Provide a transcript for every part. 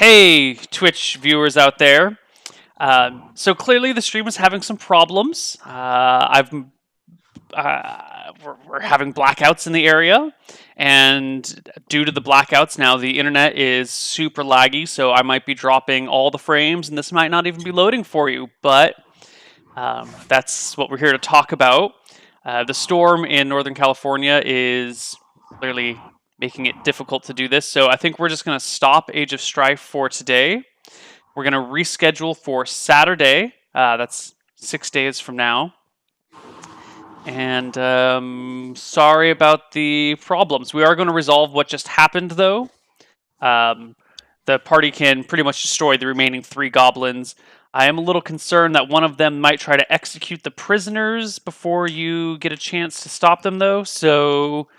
Hey, Twitch viewers out there. So clearly the stream is having some problems. We're having blackouts in the area, and due to the blackouts now, the internet is super laggy. So I might be dropping all the frames, and this might not even be loading for you. But that's what we're here to talk about. The storm in Northern California is clearly making it difficult to do this. So I think we're just going to stop Age of Strife for today. We're going to reschedule for Saturday. That's 6 days from now. And sorry about the problems. We are going to resolve what just happened, though. The party can pretty much destroy the remaining 3 goblins. I am a little concerned that one of them might try to execute the prisoners before you get a chance to stop them, though. So,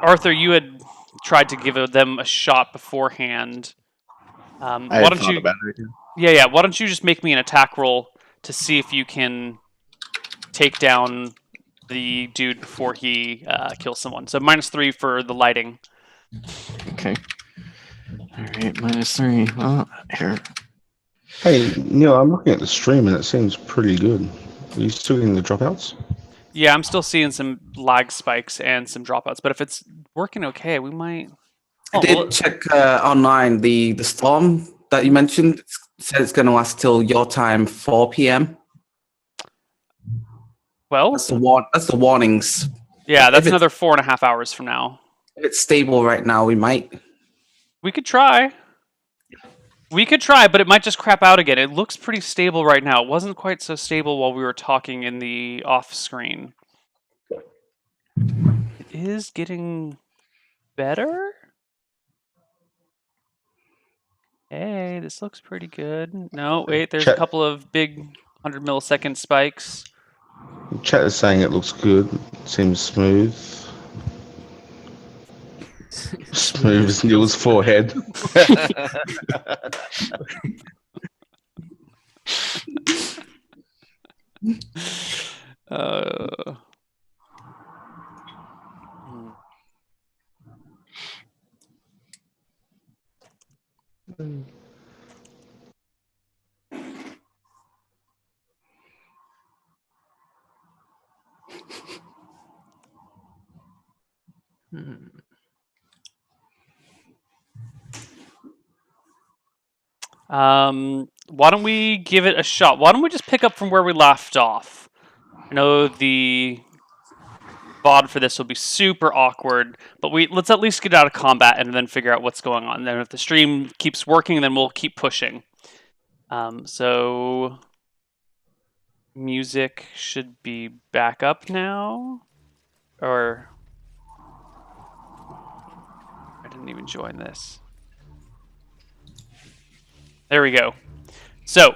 Arthur, you had tried to give them a shot beforehand. I had thought about it. Yeah. Why don't you just make me an attack roll to see if you can take down the dude before he kills someone. So -3 for the lighting. Okay. All right, -3. Oh, here. Hey, Neil, I'm looking at the stream and it seems pretty good. Are you still getting the dropouts? Yeah, I'm still seeing some lag spikes and some dropouts, but if it's working okay, we might... I did check online. The storm that you mentioned said it's going to last till your time, 4 p.m. Well, that's the warnings. Yeah, that's another 4.5 hours from now. If it's stable right now, we might. We could try. We could try, but it might just crap out again. It looks pretty stable right now. It wasn't quite so stable while we were talking in the off screen. It is getting better. Hey, this looks pretty good. No, wait, there's a couple of big 100 millisecond spikes. Chat is saying it looks good. Seems smooth. Smooth as Neil's forehead. Why don't we give it a shot? Why don't we just pick up from where we left off? I know the VOD for this will be super awkward, but let's at least get out of combat and then figure out what's going on. And then if the stream keeps working, then we'll keep pushing. So music should be back up now, or I didn't even join this. There we go. So,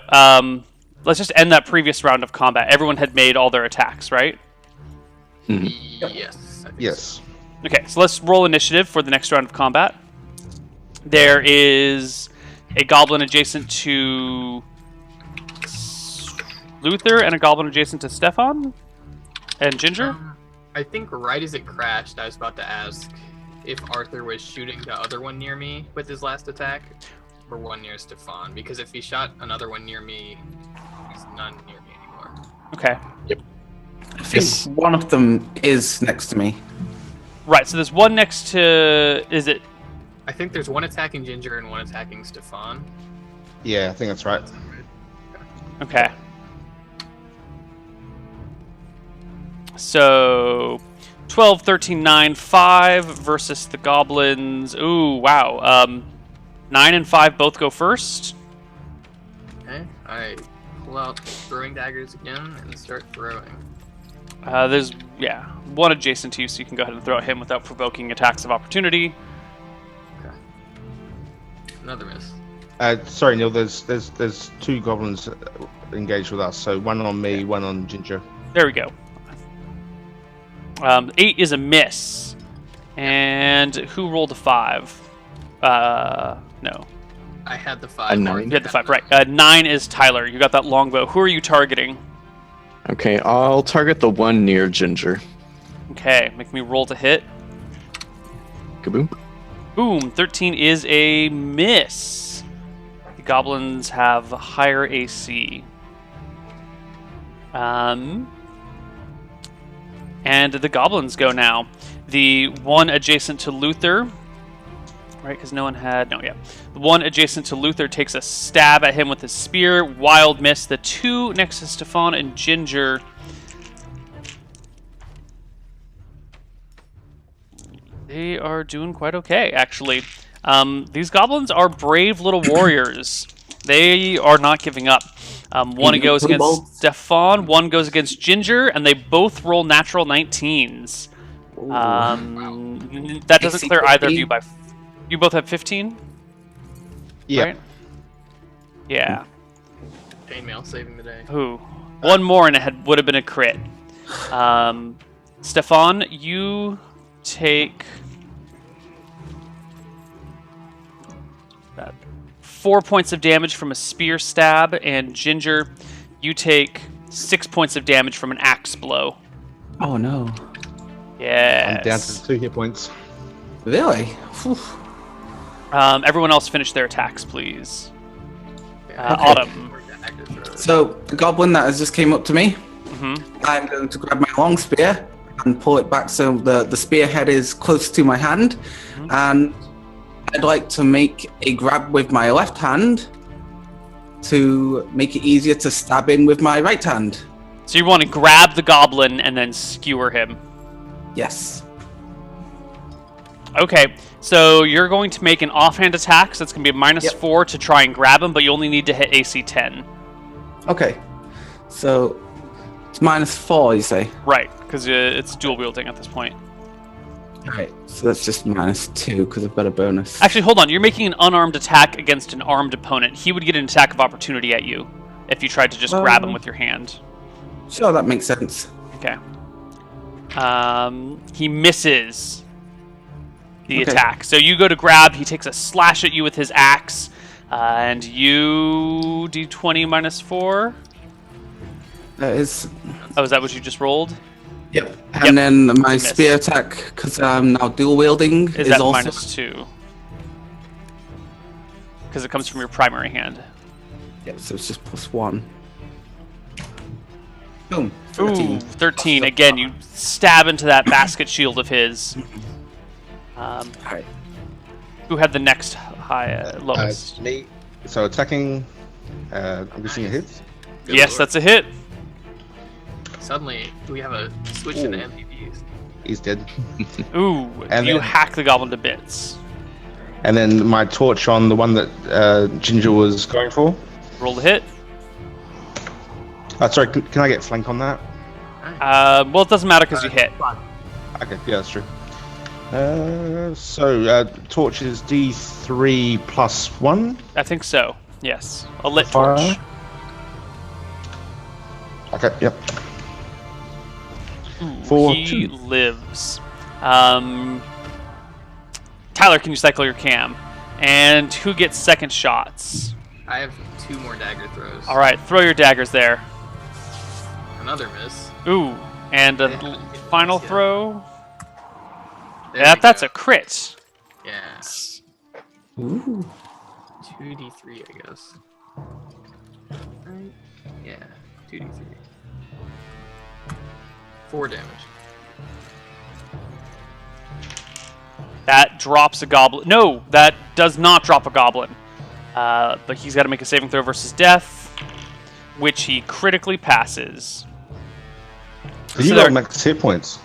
let's just end that previous round of combat. Everyone had made all their attacks, right? Mm-hmm. Yes. Yes. Okay, so let's roll initiative for the next round of combat. There is a goblin adjacent to Luther and a goblin adjacent to Stefan and Ginger. I think right as it crashed, I was about to ask if Arthur was shooting the other one near me with his last attack, or one near Stefan, because if he shot another one near me, there's none near me anymore. Okay. Yep. I think one of them is next to me. Right, so there's one next to... Is it... I think there's one attacking Ginger and one attacking Stefan. Yeah, I think that's right. Okay. So... 12, 13, 9, 5 versus the goblins. Ooh, wow. 9 and 5 both go first. Okay, I pull out throwing daggers again and start throwing. There's, one adjacent to you, so you can go ahead and throw at him without provoking attacks of opportunity. Okay. Another miss. Sorry, Neil. There's 2 goblins engaged with us. So one on me, one on Ginger. There we go. 8 is a miss. And who rolled a 5? No. I had the 5. A 9? You had the 5, right. 9 is Tyler. You got that longbow. Who are you targeting? Okay, I'll target the one near Ginger. Okay, make me roll to hit. Kaboom. Boom, 13 is a miss. The goblins have higher AC. And the goblins go now. The one adjacent to Luther, right? Because no one had... No, yeah. The one adjacent to Luther takes a stab at him with his spear. Wild miss. The two next to Stefan and Ginger... They are doing quite okay, actually. These goblins are brave little warriors. They are not giving up. One goes against Stefan, one goes against Ginger, and they both roll natural 19s. That doesn't clear either of you by... You both have 15? Yeah. Right? Yeah. Chainmail saving the day. Ooh. One more and it would have been a crit. Stefan, you take... 4 points of damage from a spear stab, and Ginger, you take 6 points of damage from an axe blow. Oh no. Yes. I'm down to 2 hit points. Really? Whew. Everyone else finish their attacks, please. Okay. Autumn. So the goblin that has just came up to me, Mm-hmm. I'm going to grab my long spear and pull it back so the spear head is close to my hand, and I'd like to make a grab with my left hand to make it easier to stab in with my right hand. So you want to grab the goblin and then skewer him. Yes. Okay, so you're going to make an offhand attack, so it's going to be a -4 to try and grab him, but you only need to hit AC 10. Okay. So it's -4, you say? Right, because it's dual wielding at this point. Alright, so that's just -2 because I've got a bonus. Actually, hold on. You're making an unarmed attack against an armed opponent. He would get an attack of opportunity at you if you tried to just grab him with your hand. Sure, that makes sense. Okay. He misses the attack. So you go to grab. He takes a slash at you with his axe. And you... D20 -4? That is... Oh, is that what you just rolled? Yep. And then my spear attack, because I'm now dual wielding, Is that also... -2? Because it comes from your primary hand. Yep, so it's just +1. Boom. 13. Ooh, 13. Again, you stab into that basket shield of his. Alright. Who had the next lowest? Me. So attacking. I'm guessing it hits. Good Yes, lord. that's a hit. Suddenly, we have a switch in the MPVs. He's dead. Ooh, And you then- hack the goblin to bits. And then my torch on the one that Ginger was going for. Roll the hit. Sorry, can I get flank on that? Well, it doesn't matter because you hit. Okay, yeah, that's true. Torch is D3 +1. I think so. Yes, a lit Fire. torch. Okay, yep. Ooh, For he 2. lives. Tyler, can you cycle your cam? And who gets second shots? I have 2 more dagger throws. All right, throw your daggers there. Another miss. Ooh, and a Yeah. final Yeah. throw. There Yeah, we that's go. a crit. Yeah. Ooh. 2d3, I guess. Right? Yeah, 2d3. 4 damage. That drops a goblin. No, that does not drop a goblin. But he's got to make a saving throw versus death, which he critically passes. So you got max hit points.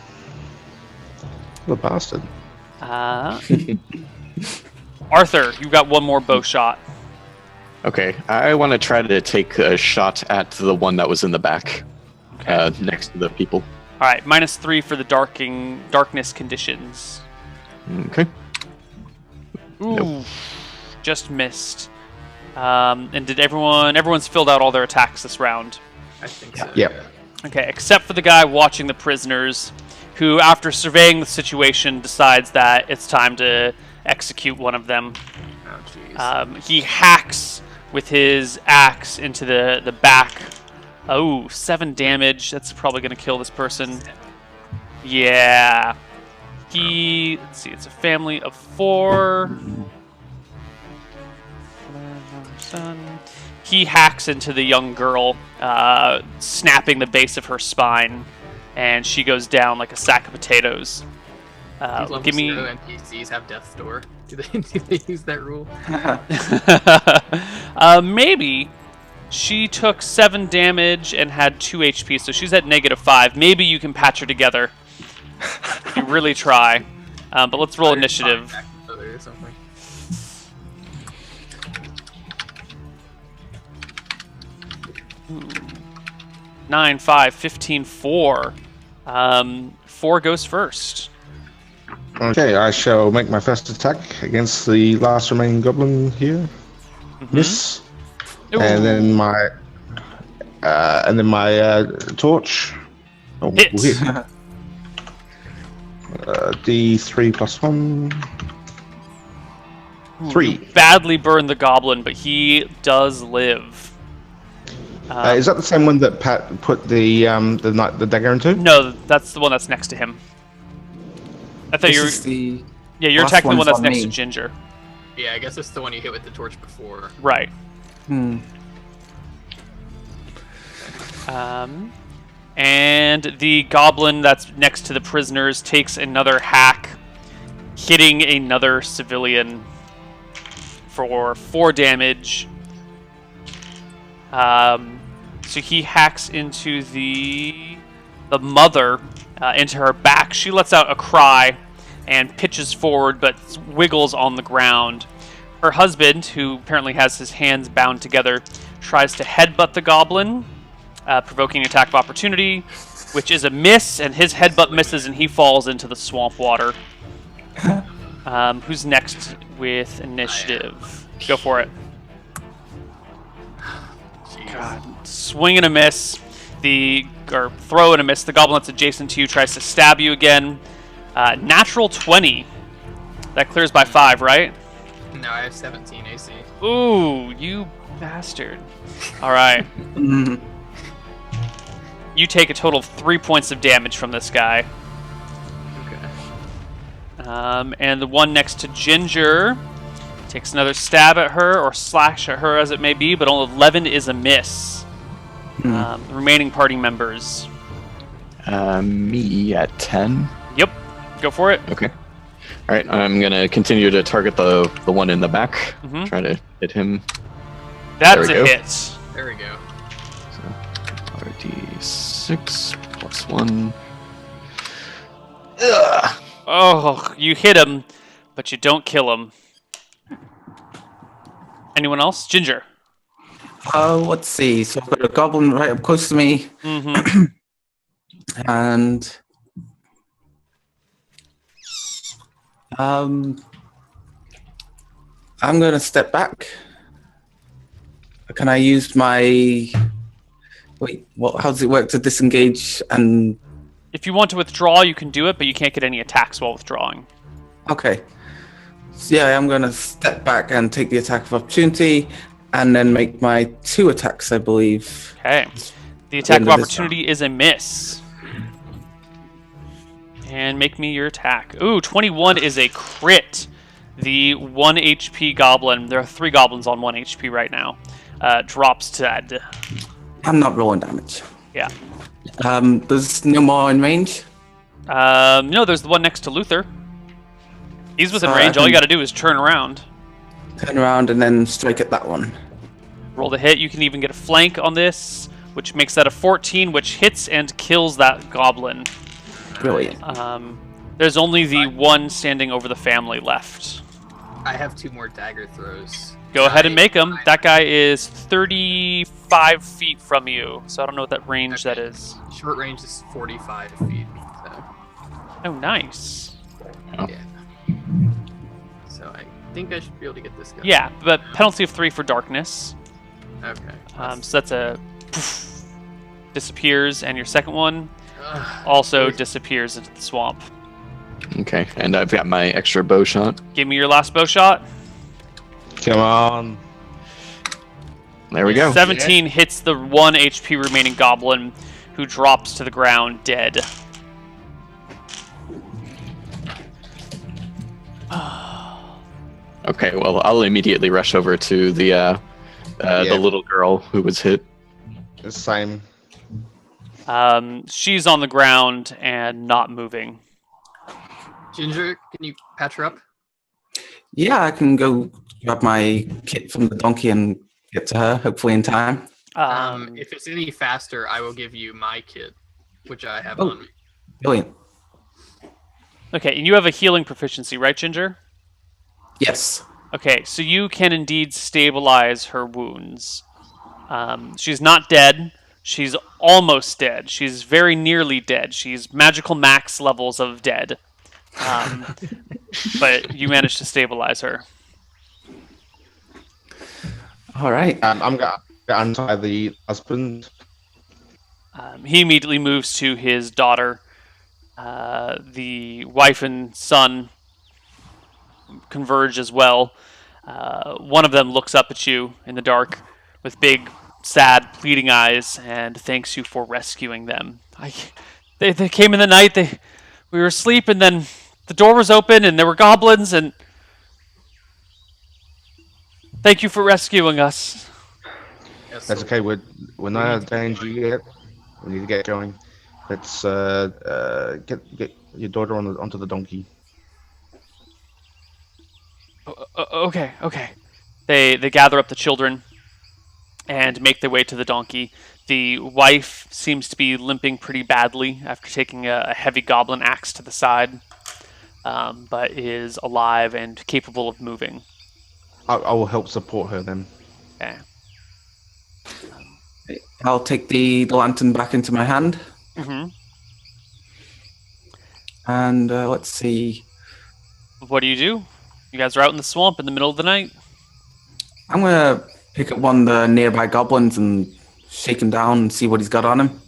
What a bastard. Arthur, you got one more bow shot. Okay, I want to try to take a shot at the one that was in the back, next to the people. All right, -3 for the darkness conditions. Okay. Ooh, Nope. just missed. And did everyone's filled out all their attacks this round? I think so. Yep. Yeah. Okay, except for the guy watching the prisoners, who, after surveying the situation, decides that it's time to execute one of them. Oh, jeez. He hacks with his axe into the back. Oh, 7 damage. That's probably going to kill this person. Yeah. let's see, it's a family of 4. Son. He hacks into the young girl, snapping the base of her spine, and she goes down like a sack of potatoes. Give me. NPCs have death's door. Do they use that rule? Maybe. She took 7 damage and had 2 HP, so she's at -5. Maybe you can patch her together. If you really try. But let's roll initiative. Or something. 9, 5, 15, 4. 4 goes first. Okay, I shall make my first attack against the last remaining goblin here. Miss. Ooh. And then my torch. Oh, Hits. hit. D3 plus 1. 3. Badly burned the goblin, but he does live. Is that the same one that Pat put the dagger into? No, that's the one that's next to him. I thought This is the you're last attacking the one one's that's on next me. to Ginger. Yeah, I guess it's the one you hit with the torch before. Right. Hmm. And the goblin that's next to the prisoners takes another hack, hitting another civilian for 4 damage. So he hacks into the mother, into her back. She lets out a cry and pitches forward, but wiggles on the ground. Her husband, who apparently has his hands bound together, tries to headbutt the goblin, provoking an attack of opportunity, which is a miss, and his headbutt misses and he falls into the swamp water. Who's next with initiative? Go for it. God. Swing and a miss. Or throw and a miss. The goblin that's adjacent to you tries to stab you again. Natural 20. That clears by 5, right? No, I have 17 AC. Ooh, you bastard. Alright. You take a total of 3 points of damage from this guy. Okay. And the one next to Ginger takes another stab at her, or slash at her as it may be, but only 11 is a miss. The remaining party members. Me at 10. Yep. Go for it. Okay. All right, I'm gonna continue to target the one in the back. Mhm. Try to hit him. That's There a we go. hit. There we go. So RD6 plus 1. Ugh. Oh, you hit him, but you don't kill him. Anyone else? Ginger. Let's see. So I've got a goblin right up close to me, Mm-hmm. and I'm gonna step back. Can I use my how does it work to disengage? And If you want to withdraw, you can do it, but you can't get any attacks while withdrawing. okay, so yeah, I'm gonna step back and take the attack of opportunity, and then make my 2 attacks, I believe. Okay. The attack of end of this opportunity is a miss. And make me your attack. Ooh, 21 is a crit. The 1 HP goblin, there are 3 goblins on 1 HP right now, drops dead. I'm not rolling damage. Yeah. There's no more in range. No, there's the one next to Luther. He's within Sorry, range. I All you can- got to do is turn around. Turn around and then strike at that one. Roll the hit. You can even get a flank on this, which makes that a 14, which hits and kills that goblin. Brilliant. There's only the one standing over the family left. I have 2 more dagger throws. Go ahead and make them. That guy is 35 feet from you, so I don't know what that range that is. Short range is 45 feet. So, Oh, nice. yeah. So I think I should be able to get this guy. Yeah, but penalty of 3 for darkness. Okay. So that's a poof, disappears, and your second one Ugh. also disappears into the swamp. Okay, and I've got my extra bow shot. Give me your last bow shot. Come on. There we go. 17 hits the 1 HP remaining goblin, who drops to the ground dead. Okay, well, I'll immediately rush over to the little girl who was hit. The same. She's on the ground and not moving. Ginger, can you patch her up? Yeah, I can go grab my kit from the donkey and get to her, hopefully in time. If it's any faster, I will give you my kit, which I have Oh. on me. Brilliant. Okay, and you have a healing proficiency, right, Ginger? Yes. Okay, so you can indeed stabilize her wounds. She's not dead. She's almost dead. She's very nearly dead. She's magical max levels of dead. But you managed to stabilize her. All right. I'm gonna untie the husband. He immediately moves to his daughter. The wife and son converge as well. One of them looks up at you in the dark with big, sad, pleading eyes and thanks you for rescuing them. They came in the night. We were asleep, and then the door was open, and there were goblins, and thank you for rescuing us. Yes, That's so okay. We're not out of danger yet. We need to get going. Let's get your daughter onto the donkey. Okay. They gather up the children and make their way to the donkey. The wife seems to be limping pretty badly after taking a heavy goblin axe to the side, but is alive and capable of moving. I will help support her then. Okay. I'll take the lantern back into my hand. Mm-hmm. And let's see. What do? You guys are out in the swamp in the middle of the night. I'm going to pick up one of the nearby goblins and shake him down and see what he's got on him.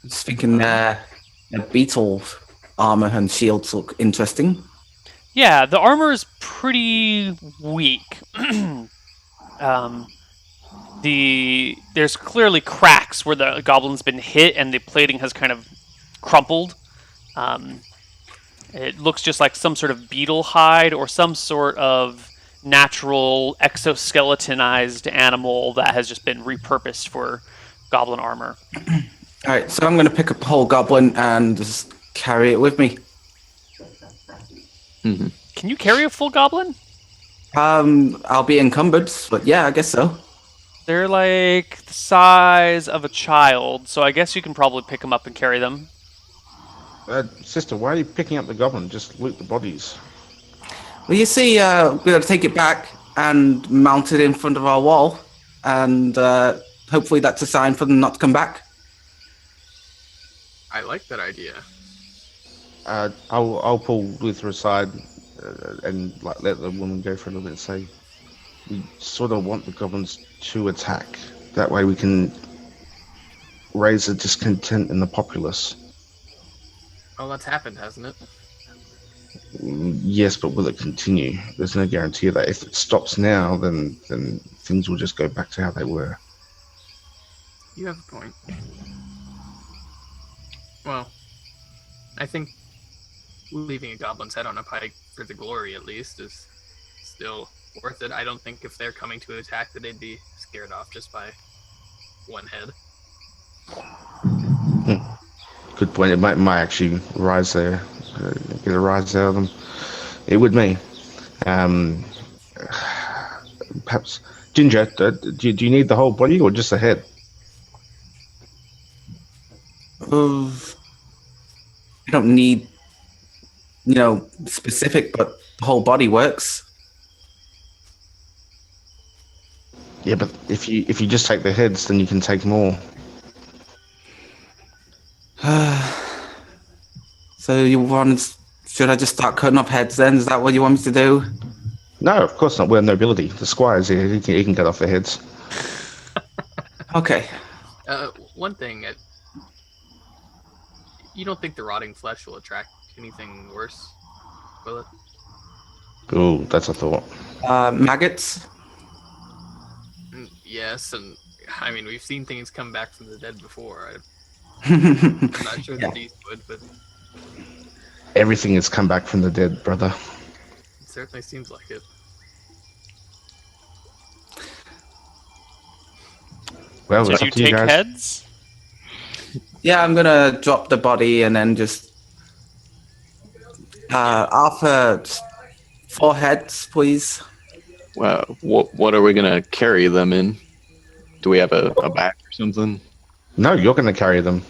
Just thinking their beetle armor and shields look interesting. Yeah, the armor is pretty weak. There's clearly cracks where the goblin's been hit and the plating has kind of crumpled. It looks just like some sort of beetle hide or some sort of natural exoskeletonized animal that has just been repurposed for goblin armor. All right, so I'm going to pick up the whole goblin and just carry it with me. Mm-hmm. Can you carry a full goblin? I'll be encumbered, but yeah, I guess so. They're like the size of a child, so I guess you can probably pick them up and carry them. Sister, why are you picking up the goblin? Just loot the bodies. Well, you see, we're going to take it back and mount it in front of our wall, and hopefully that's a sign for them not to come back. I like that idea. I'll pull Luther aside and let the woman go for a little bit and say, we sort of want the goblins to attack. That way we can raise the discontent in the populace. Well, that's happened, hasn't it? Yes, but will it continue? There's no guarantee of that. If it stops now, then things will just go back to how they were. You have a point. Well, I think leaving a goblin's head on a pike for the glory, at least, is still worth it. I don't think if they're coming to attack that they'd be scared off just by one head. Good point. It might actually rise there, get a rise out of them. It would me. Perhaps Ginger. Do you need the whole body or just the head? I don't need, specific, but the whole body works. Yeah, but if you just take the heads, then you can take more. So should I just start cutting off heads then? Is that what you want me to do? No, of course not. We're nobility. The squire's here. He can cut off the heads. Okay. One thing, you don't think the rotting flesh will attract anything worse, will it? Oh, that's a thought. Maggots? Yes, and I mean, we've seen things come back from the dead before. I'm not sure Yeah. that these would, but Everything has come back from the dead, brother. It certainly seems like it. Well, So it's do you up to you take guys. heads? Yeah, I'm gonna drop the body and then just Arthur, just 4 heads, please. Well, what are we gonna carry them in? Do we have a bag or something? No, you're going to carry them.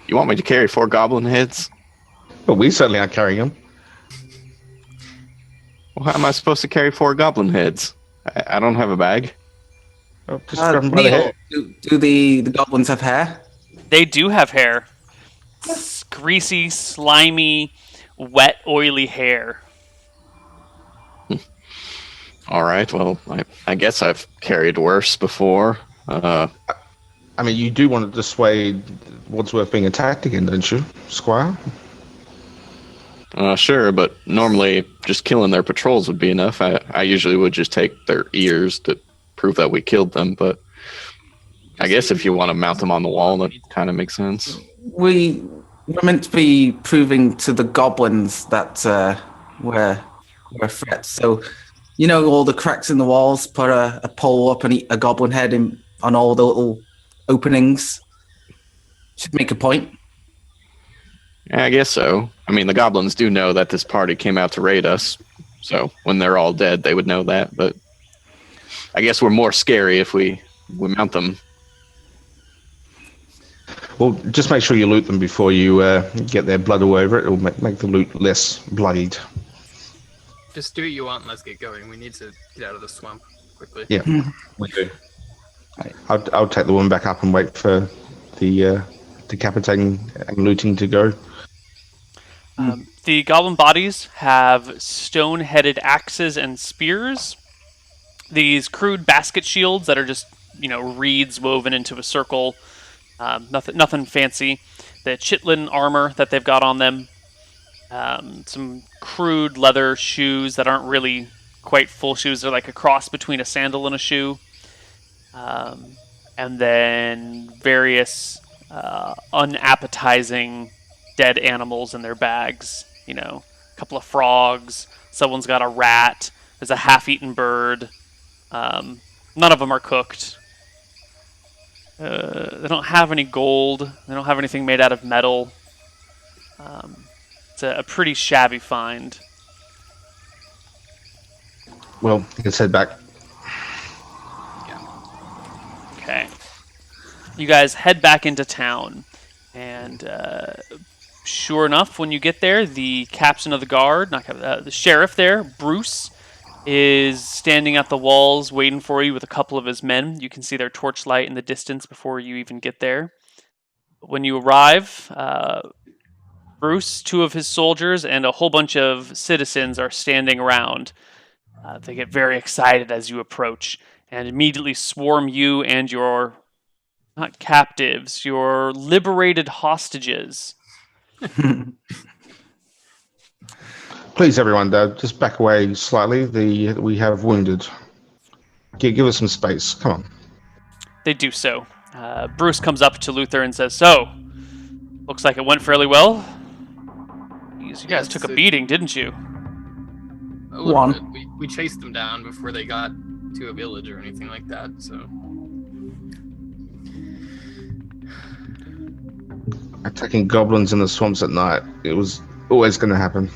You want me to carry 4 goblin heads? But we certainly aren't carrying them. Well, how am I supposed to carry 4 goblin heads? I don't have a bag. Oh, just grab them by the Neil, hair. do the goblins have hair? They do have hair. Greasy, slimy, wet, oily hair. All right. Well, I guess I've carried worse before. I mean, you do want to dissuade Wadsworth being attacked again, don't you, Squire? Sure, but normally just killing their patrols would be enough. I usually would just take their ears to prove that we killed them, but I guess if you want to mount them on the wall, that kind of makes sense. We're meant to be proving to the goblins that we're a threat. So, you know, all the cracks in the walls, put a pole up and a goblin head on all the little openings. Should make a point. Yeah, I guess so. I mean, the goblins do know that this party came out to raid us, so when they're all dead, they would know that, but I guess we're more scary if we mount them. Well, just make sure you loot them before you get their blood all over it. It'll make the loot less bloodied. Just do what you want and let's get going. We need to get out of the swamp quickly. Yeah, we do. I'll take the woman back up and wait for the decapitating and looting to go. The goblin bodies have stone-headed axes and spears. These crude basket shields that are just, reeds woven into a circle. Nothing fancy. The chitlin armor that they've got on them. Some crude leather shoes that aren't really quite full shoes. They're like a cross between a sandal and a shoe. And then various unappetizing dead animals in their bags. A couple of frogs. Someone's got a rat. There's a half-eaten bird. None of them are cooked. They don't have any gold. They don't have anything made out of metal. It's a pretty shabby find. Well, let's head back. Okay. You guys head back into town, and sure enough, when you get there, the captain of the guard, the sheriff there, Bruce, is standing at the walls waiting for you with a couple of his men. You can see their torchlight in the distance before you even get there. When you arrive, Bruce, 2 of his soldiers, and a whole bunch of citizens are standing around. They get very excited as you approach and immediately swarm you and your, not captives, your liberated hostages. Please, everyone, just back away slightly. We have wounded. Give us some space. Come on. They do so. Bruce comes up to Luther and says, "So, looks like it went fairly well. You guys took a beating, didn't you?" A little One. bit. We chased them down before they got to a village or anything like that, so... Attacking goblins in the swamps at night. It was always going to happen.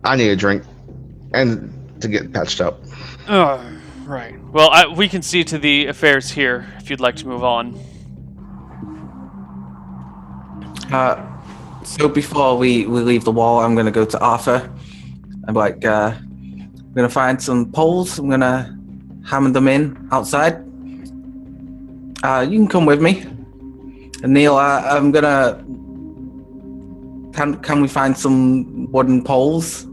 I need a drink and to get patched up. Oh, right. Well, we can see to the affairs here if you'd like to move on. So before we leave the wall, I'm going to go to Arthur. I'm going to find some poles. I'm going to hammer them in outside. You can come with me. And Neil, I'm going to... Can we find some wooden poles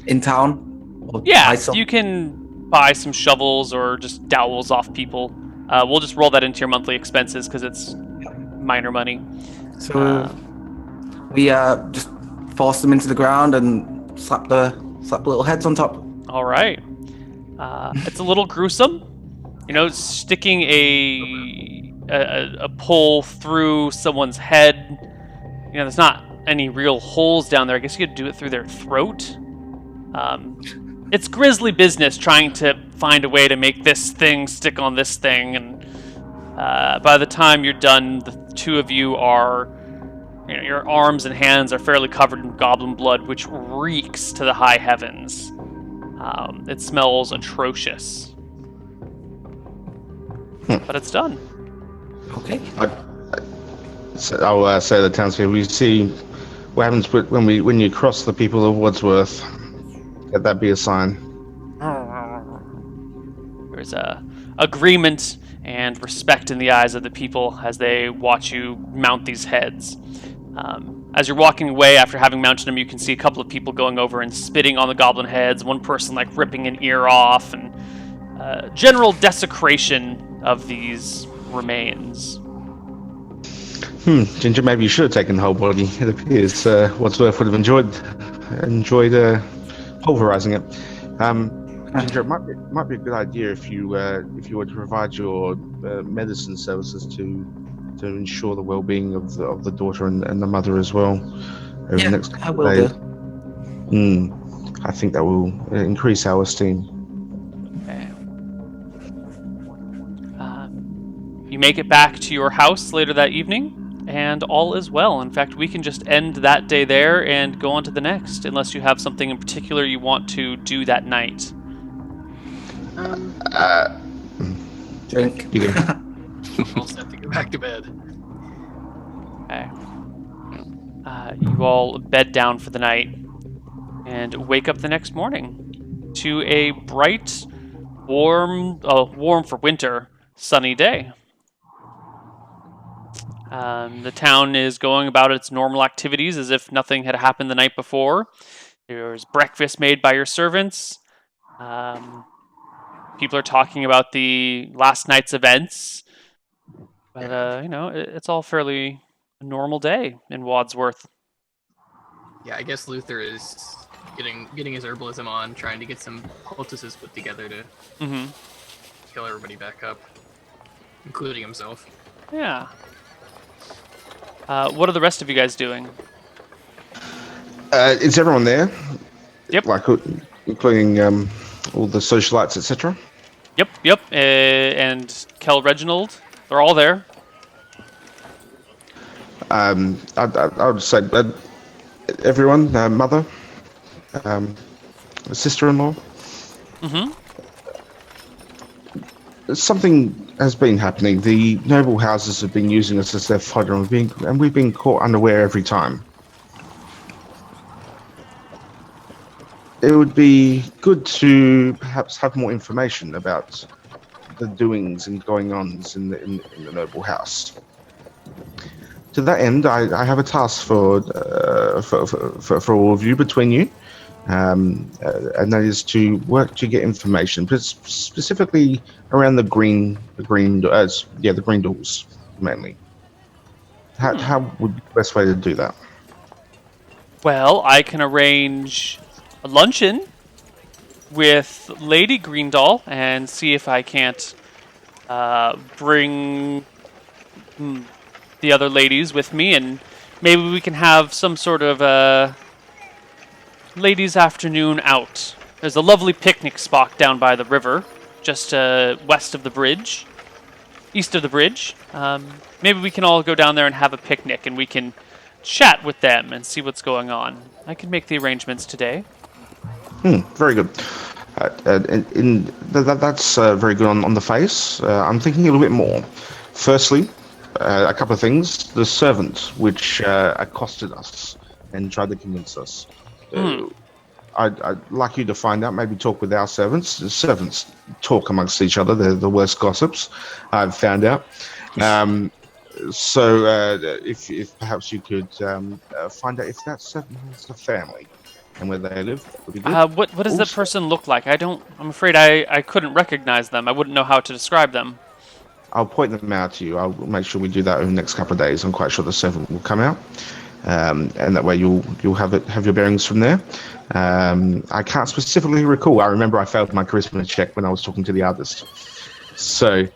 in town? Or Yeah, buy some? you can buy some shovels or just dowels off people. We'll just roll that into your monthly expenses because it's minor money. So we just force them into the ground and slap the little heads on top. All right. It's a little gruesome. Sticking a pole through someone's head there's not any real holes down there. I guess you could do it through their throat. It's grisly business trying to find a way to make this thing stick on this thing, and by the time you're done, the two of you are, your arms and hands are fairly covered in goblin blood, which reeks to the high heavens. It smells atrocious. But it's done. Okay. So I'll say to the townspeople, we see what happens when you cross the people of Wadsworth. Let that be a sign. There's agreement and respect in the eyes of the people as they watch you mount these heads. As you're walking away after having mounted them, you can see a couple of people going over and spitting on the goblin heads, one person like ripping an ear off, and general desecration of these remains. Ginger, maybe you should have taken the whole body. It appears Wadsworth would have enjoyed pulverizing it. Ginger, it might be a good idea if you were to provide your medicine services to ensure the well-being of the daughter and the mother as well. Over the next I will days. do. I think that will increase our esteem. Okay. You make it back to your house later that evening, and all is well. In fact, we can just end that day there and go on to the next, unless you have something in particular you want to do that night. Drink. You go. All set to go back to bed. Okay. You all bed down for the night and wake up the next morning to a bright, warm for winter, sunny day. The town is going about its normal activities as if nothing had happened the night before. There's breakfast made by your servants. People are talking about the last night's events. But, it's all fairly a normal day in Wadsworth. Yeah, I guess Luther is getting his herbalism on, trying to get some poultices put together to heal everybody back up, including himself. Yeah. What are the rest of you guys doing? Is everyone there? Yep. Like, including all the socialites, etc. Yep. And Kel Reginald, they're all there. I would say everyone, mother, sister-in-law. Something has been happening. The noble houses have been using us as their fodder, and we've been caught unaware every time. It would be good to perhaps have more information about the doings and going-ons in the noble house. To that end, I have a task for all of you, between you, and that is to work to get information, but specifically around the green doors mainly. How would be the best way to do that? Well, I can arrange a luncheon with Lady Greendoll and see if I can't bring the other ladies with me, and maybe we can have some sort of ladies' afternoon out. There's a lovely picnic spot down by the river, just east of the bridge. Maybe we can all go down there and have a picnic, and we can chat with them and see what's going on. I can make the arrangements today. Very good. That's very good on the face. I'm thinking a little bit more. Firstly, a couple of things. The servant, which accosted us and tried to convince us. I'd like you to find out, maybe talk with our servants. The servants talk amongst each other. They're the worst gossips, I've found out. So if perhaps you could find out if that servant is the family and where they live, that would be good. What does that person look like? I'm afraid I couldn't recognize them. I wouldn't know how to describe them. I'll point them out to you. I'll make sure we do that over the next couple of days. I'm quite sure the servant will come out, and that way you'll have your bearings from there. I can't specifically recall. I remember I failed my charisma check when I was talking to the others, so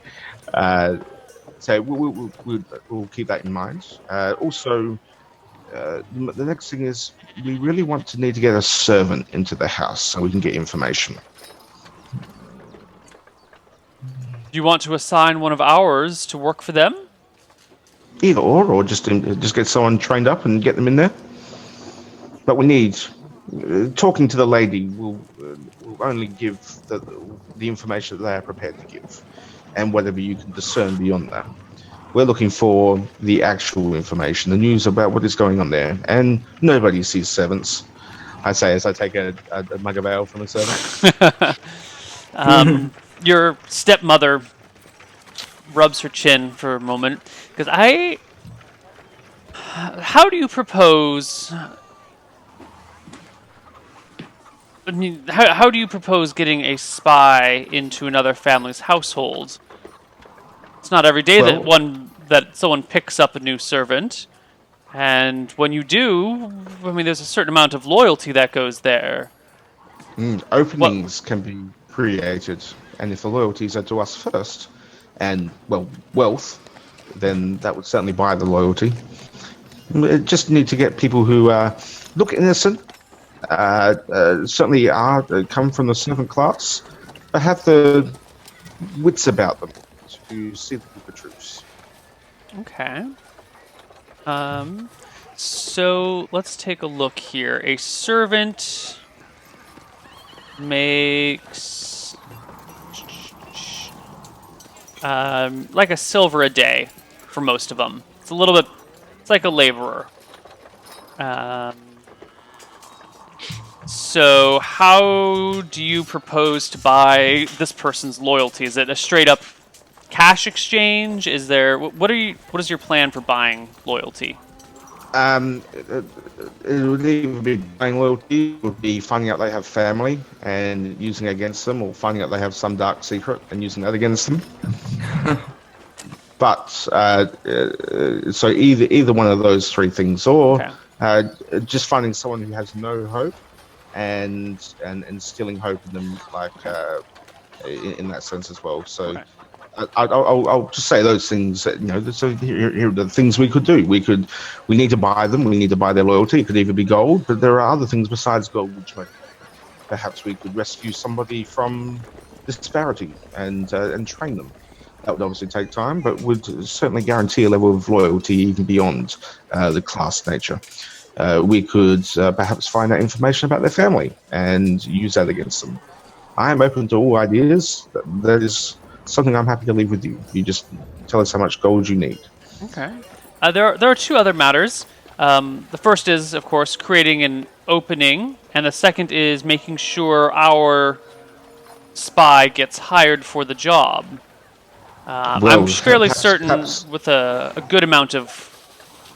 we'll keep that in mind. Also, the next thing is we really want to need to get a servant into the house so we can get information. Do you want to assign one of ours to work for them? Either or just get someone trained up and get them in there. But we need talking to the lady will only give the information that they are prepared to give, and whatever you can discern beyond that. We're looking for the actual information, the news about what is going on there, and nobody sees servants. I say as I take a mug of ale from a servant. Your stepmother rubs her chin for a moment because how do you propose? I mean, how do you propose getting a spy into another family's household? It's not every day that someone picks up a new servant, and when you do, I mean, there's a certain amount of loyalty that goes there. Openings can be created, and if the loyalties are to us first, and wealth, then that would certainly buy the loyalty. We just need to get people who look innocent, certainly come from the servant class, but have the wits about them to see the truth. Okay. So let's take a look here. A servant makes like a silver a day for most of them. It's a little bit. It's like a laborer. So how do you propose to buy this person's loyalty? Is it a straight up cash exchange? Is there what is your plan for buying loyalty? It would either be buying loyalty, would be finding out they have family and using it against them, or finding out they have some dark secret and using that against them. But so either one of those three things, or just finding someone who has no hope and instilling hope in them, like in that sense as well. So. Okay. I'll just say those things. So here are the things we could do. We need to buy them. We need to buy their loyalty. It could either be gold, but there are other things besides gold, which perhaps we could rescue somebody from disparity and train them. That would obviously take time, but would certainly guarantee a level of loyalty even beyond the class nature. We could perhaps find out information about their family and use that against them. I am open to all ideas. That is something I'm happy to leave with you. You just tell us how much gold you need. Okay. There are two other matters. The first is, of course, creating an opening, and the second is making sure our spy gets hired for the job. I'm fairly certain with a good amount of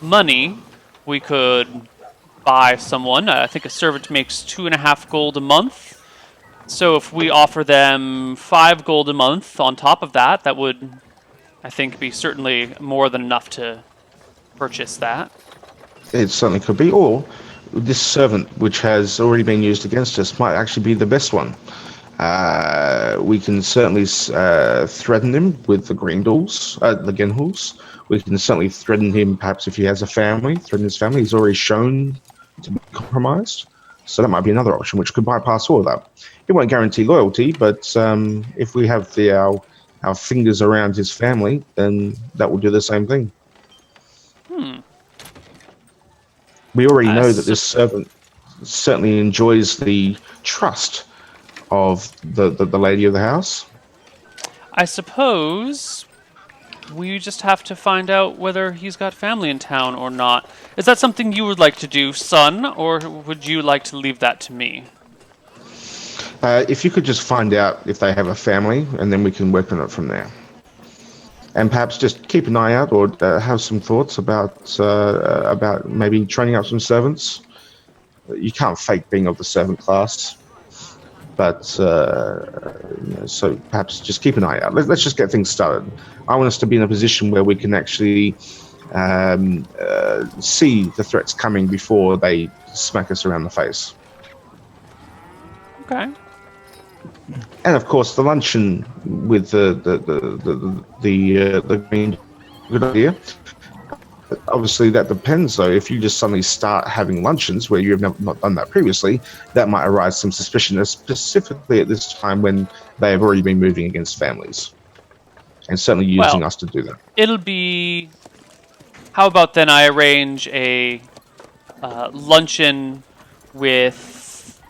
money, we could buy someone. I think a servant makes 2.5 gold a month. So if we offer them 5 gold a month on top of that, that would, I think, be certainly more than enough to purchase that. It certainly could be. Or this servant, which has already been used against us, might actually be the best one. We can certainly threaten him with the the Genhools. We can certainly threaten him, perhaps if he has a family, threaten his family. He's already shown to be compromised. So that might be another option, which could bypass all of that. It won't guarantee loyalty, but if we have our fingers around his family, then that will do the same thing. We already know that this servant certainly enjoys the trust of the lady of the house. I suppose we just have to find out whether he's got family in town or not. Is that something you would like to do, son, or would you like to leave that to me? If you could just find out if they have a family, and then we can work on it from there. And perhaps just keep an eye out, or have some thoughts about maybe training up some servants. You can't fake being of the servant class, but so perhaps just keep an eye out. Let's just get things started. I want us to be in a position where we can actually see the threats coming before they smack us around the face. Okay. And of course, the luncheon with the green, good idea. Obviously, that depends, though. If you just suddenly start having luncheons where you have not done that previously, that might arise some suspicion, specifically at this time when they have already been moving against families. And certainly using Well, us to do that. it'll be. How about then I arrange a luncheon with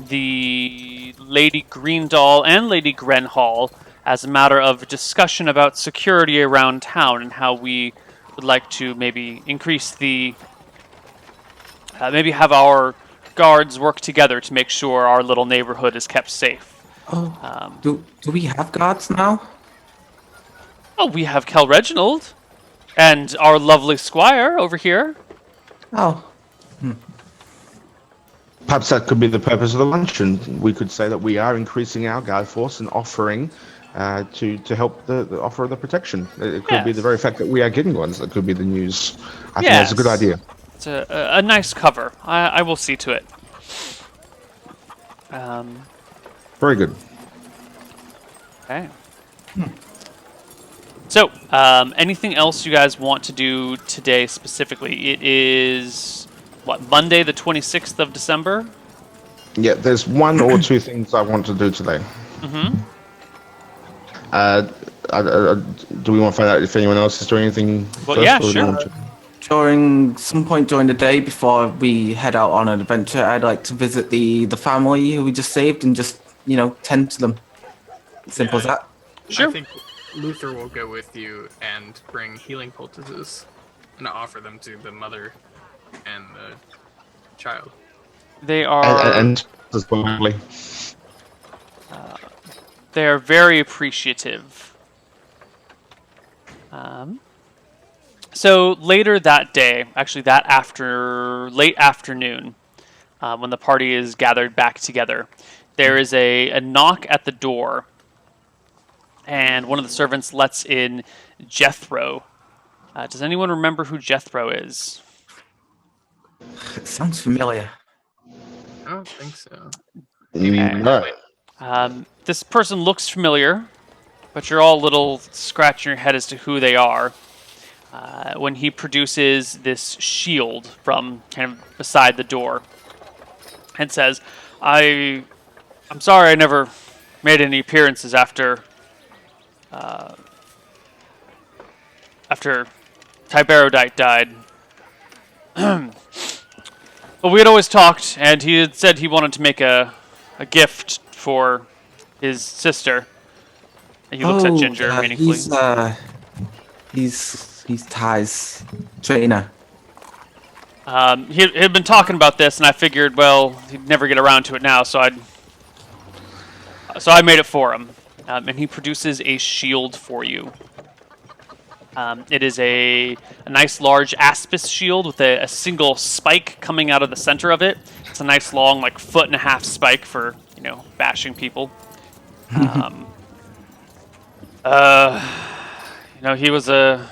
the Lady Greendoll and Lady Grenhall as a matter of discussion about security around town and how we would like to maybe increase the. Maybe have our guards work together to make sure our little neighborhood is kept safe. Oh, do we have guards now? Oh, we have Kel Reginald and our lovely squire over here. Oh, Perhaps that could be the purpose of the luncheon. We could say that we are increasing our guard force and offering to help the offer of the protection. It could be the very fact that we are getting ones that could be the news. I think that's a good idea. It's a nice cover. I will see to it. Very good. Okay. So, anything else you guys want to do today specifically? It is, what, Monday the 26th of December? Yeah, there's one or two things I want to do today. Mm-hmm. Do we want to find out if anyone else is doing anything Well, first? yeah, or do you sure. want to- during some point during the day before we head out on an adventure, I'd like to visit the family who we just saved and just tend to them. Simple as that. Sure. I think Luther will go with you and bring healing poultices and offer them to the mother and the child. They are and as well, Emily. they are very appreciative. So later that day, actually late afternoon, when the party is gathered back together, there is a knock at the door, and one of the servants lets in Jethro. Does anyone remember who Jethro is? It sounds familiar. I don't think so. No. This person looks familiar, but you're all a little scratching your head as to who they are. When he produces this shield from kind of beside the door and says, I'm sorry I never made any appearances after Tiberodite died. But we had always talked, and he had said he wanted to make a gift for his sister. And he looks at Ginger meaningfully. He's Ty's trainer. He had been talking about this, and I figured, well, he'd never get around to it now, so I made it for him. And he produces a shield for you. It is a nice large aspis shield with a single spike coming out of the center of it. It's a nice long, like, 1.5-foot spike for, bashing people. He was a...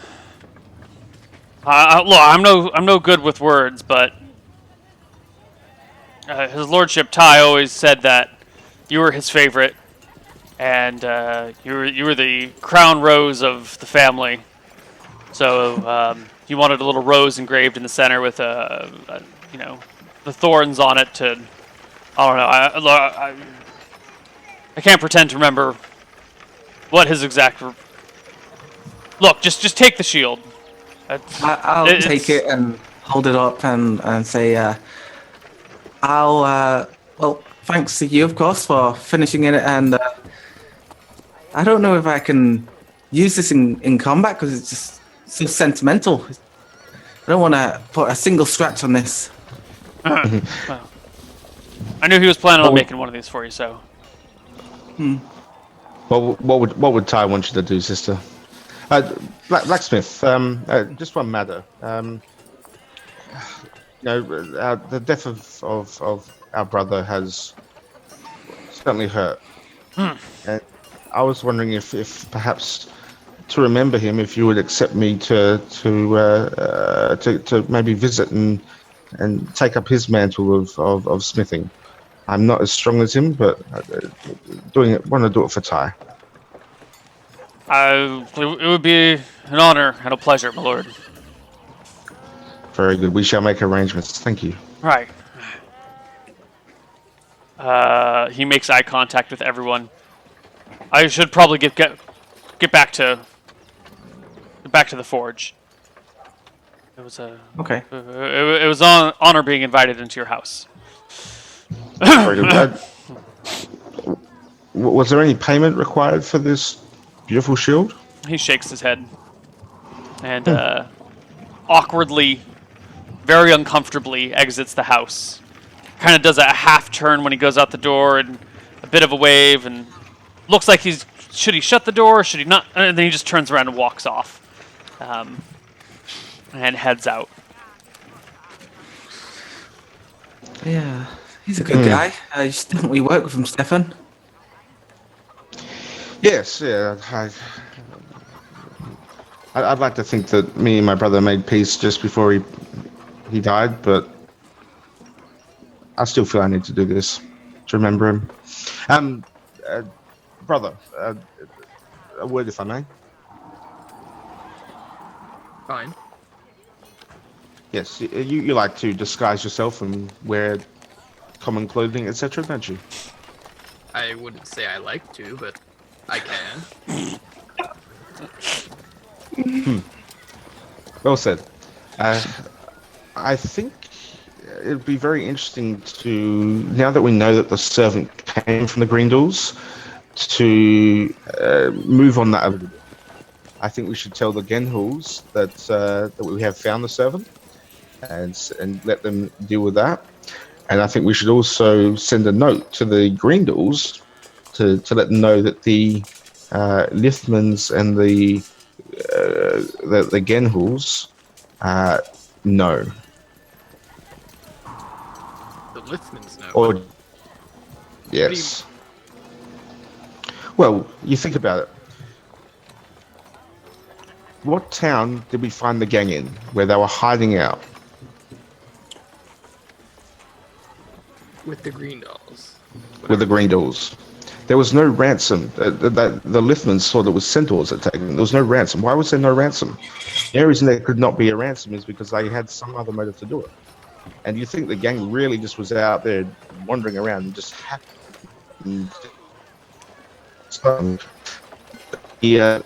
look, I'm no good with words, but his lordship Ty always said that you were his favorite, and you were the crown rose of the family. So he wanted a little rose engraved in the center with the thorns on it. To I don't know. I can't pretend to remember what his exact. Look, just take the shield. I'll take it and hold it up and say, well, thanks to you, of course, for finishing it. And I don't know if I can use this in combat because it's just so sentimental. I don't want to put a single scratch on this. Well, I knew he was planning on making one of these for you, so. What would Ty want you to do, sister? Blacksmith. Just one matter. The death of our brother has certainly hurt. And I was wondering if perhaps to remember him, if you would accept me to maybe visit and take up his mantle of smithing. I'm not as strong as him, but want to do it for Ty. It would be an honor and a pleasure, my lord. Very good. We shall make arrangements. Thank you. Right. He makes eye contact with everyone. I should probably get back to the forge. It was Okay. it was an honor being invited into your house. Very good. Was there any payment required for this beautiful shield? He shakes his head and awkwardly, very uncomfortably exits the house. Kind of does a half turn when he goes out the door and a bit of a wave and looks like should he shut the door or should he not? And then he just turns around and walks off and heads out. Yeah, he's a good guy. We work with him, Stefan. Yes, yeah. I'd like to think that me and my brother made peace just before he died, but I still feel I need to do this to remember him. Brother, a word if I may. Fine. Yes, you like to disguise yourself and wear common clothing, etc., don't you? I wouldn't say I like to, but I can. Well said. I think it'd be very interesting to, now that we know that the servant came from the Greendals, to move on that a little bit. I think we should tell the Genhools that we have found the servant and let them deal with that. And I think we should also send a note to the Greendals to let them know that the Lithmans and the Genhools know. The Lithmans know. Or yes. Well, you think about it. What town did we find the gang in where they were hiding out? With the Green Dolls. With the Greendals. There was no ransom. The Lithmans thought it was centaurs attacking. There was no ransom. Why was there no ransom? The only reason there could not be a ransom is because they had some other motive to do it. And you think the gang really just was out there wandering around and just happened? Yeah.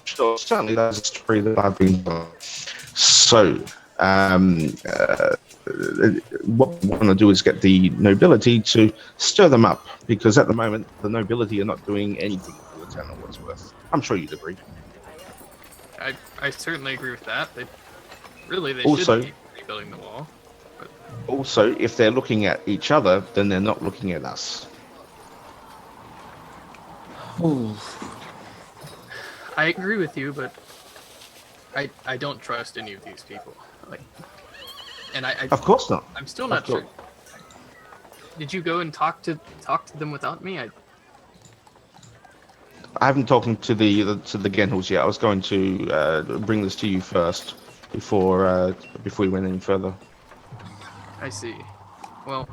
Sure, certainly that's a story that I've been told. So, what we want to do is get the nobility to stir them up, because at the moment the nobility are not doing anything for the town of Wadsworth. I'm sure you'd agree. I certainly agree with that. They Also- should be rebuilding the wall. But Also, if they're looking at each other, then they're not looking at us. Ooh. I agree with you, but I don't trust any of these people. And Of course not. I'm still not sure. Did you go and talk to them without me? I haven't talked to the Genhools yet. I was going to bring this to you first before we went any further. I see. Well,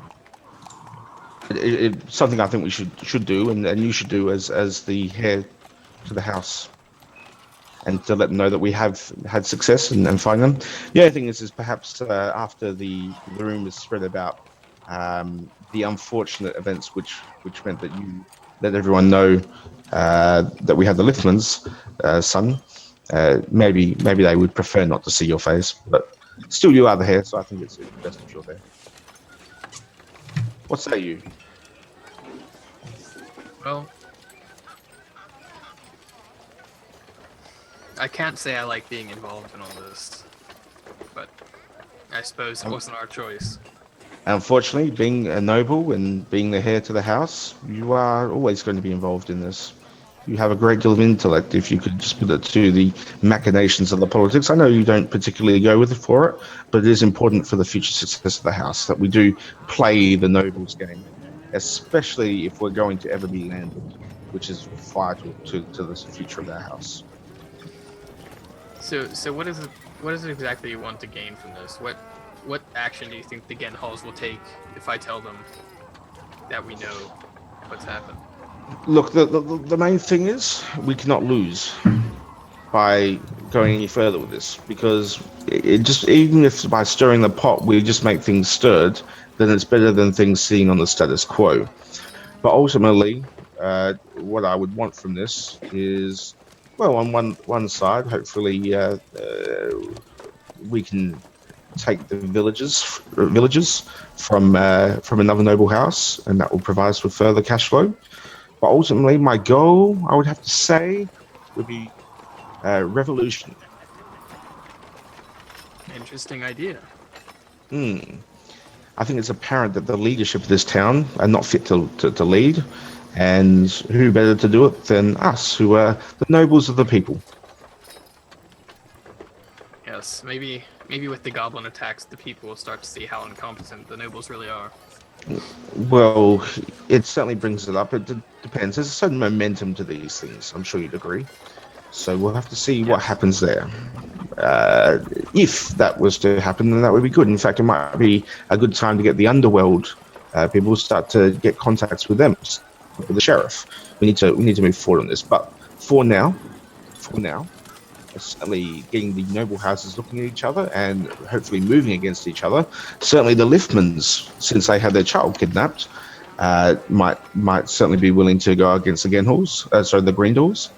It's something I think we should do, and you should do as the heir to the house, and to let them know that we have had success and find them. The other thing is perhaps after the rumors spread about the unfortunate events which meant that you let everyone know that we had the Lithman's son. Maybe they would prefer not to see your face, but still you are the heir, so I think it's best if you're there. What say you? well, I can't say I like being involved in all this, but I suppose it wasn't our choice. Unfortunately, being a noble and being the heir to the house, you are always going to be involved in this. You have a great deal of intellect if you could just put it to the machinations of the politics. I know you don't particularly go with it for it, but it is important for the future success of the house that we do play the nobles game, especially if we're going to ever be landed, which is vital to the future of our house. So what is it exactly you want to gain from this? What action do you think the Genhalls will take if I tell them that we know what's happened? Look, the main thing is we cannot lose by going any further with this because it just even if by stirring the pot we just make things stirred, then it's better than things seen on the status quo. But ultimately, what I would want from this is, well, on one side, hopefully we can take the villages from another noble house, and that will provide us with further cash flow. But ultimately, my goal, I would have to say, would be revolution. Interesting idea. Hmm. I think it's apparent that the leadership of this town are not fit to lead, and who better to do it than us, who are the nobles of the people. Yes, maybe with the goblin attacks, the people will start to see how incompetent the nobles really are. Well, it certainly brings it up. It depends. There's a certain momentum to these things. I'm sure you'd agree. So we'll have to see what Yes. happens there. If that was to happen, then that would be good. In fact, it might be a good time to get the underworld people start to get contacts with them, with the sheriff. We need to move forward on this. But for now, certainly getting the noble houses looking at each other and hopefully moving against each other. Certainly the Liftmans, since they had their child kidnapped, might certainly be willing to go against the the Grindals.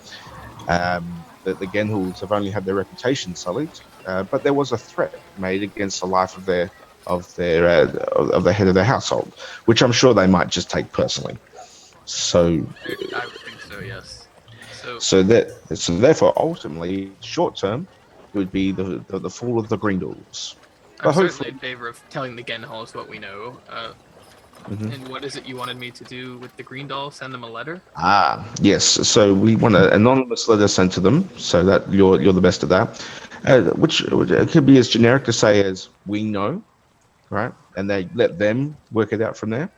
The Genhools have only had their reputation sullied, but there was a threat made against the life of the head of their household, which I'm sure they might just take personally. So, I would think so. Yes. So so therefore, ultimately, short term, it would be the fall of the Grindals. I'm But certainly hopefully, in favor of telling the Genhalls what we know. Mhm. And what is it you wanted me to do with the green doll? Send them a letter? yes. So we want an anonymous letter sent to them, so that you're the best at that. Which it could be as generic to say as "we know," right? And they let them work it out from there.